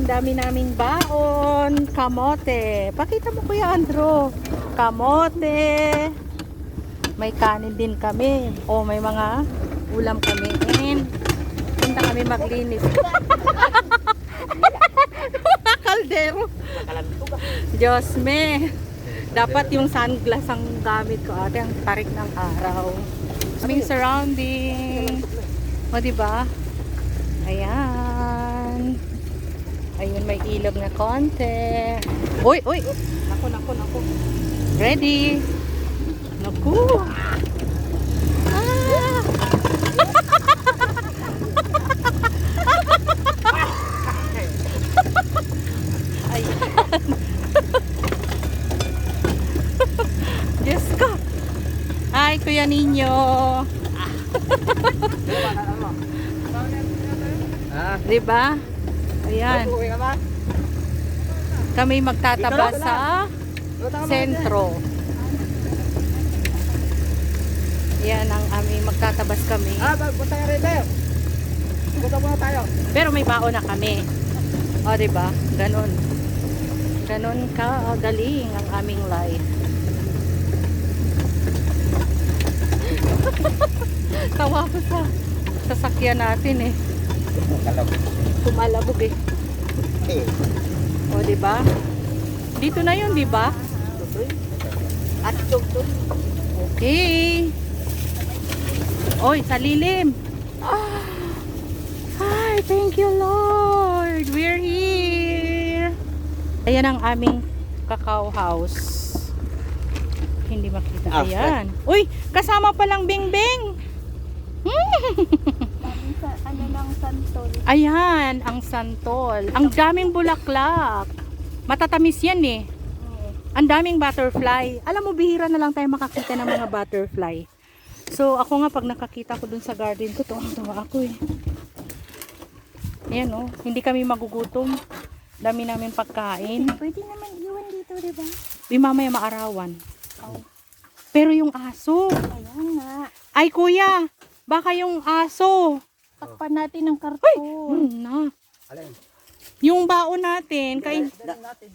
dami naming baon. Kamote. Pakita mo Kuya Andrew. Kamote. May kanin din kami. O may mga ulam kami. And punta kami maglinis. Mga kaldero. Diyos me. Dapat yung sunglass ang gamit ko ate. Ang tarik ng araw. Aming surrounding. O diba? Ayan. Ayun, may ilog na konti. Uy, uy. Naku. Ready. Naku. Ah. Ayan. Diyos ko. Hi, Kuya Ninyo. Diba? Ayan. Kami magtataba sa sentro. Yan ang aming magtatabas kami. Punta ka rin tayo. Punta muna tayo. Pero may baon na kami. O, diba? Ganon. Ganon kagaling ang aming life. Tawa ko sa sasakyan natin eh. Kumalabog eh. O, diba? Dito na yun, diba? At tutoy. Okay. Oy, sa lilim. Hi, thank you Lord. We're here. Ayan ang aming cacao house. Hindi makita. Ayan. Uy, kasama palang Bingbing. Ano ng santol? Ayan, ang santol. Ang daming bulaklak. Matatamis yan eh. Ang daming butterfly. Alam mo, bihira na lang tayo makakita ng mga butterfly. So, ako nga pag nakakita ko dun sa garden ko, tuwang-tuwa ako eh. Ayan oh, hindi kami magugutom. Dami namin pagkain. Pwede naman iwan dito, diba? Mamaya maarawan. Pero yung aso. Ayan nga. Ay kuya, baka yung aso. Takpan natin ng karton. Na. Alin? Yung baon natin. Kay... Dali natin.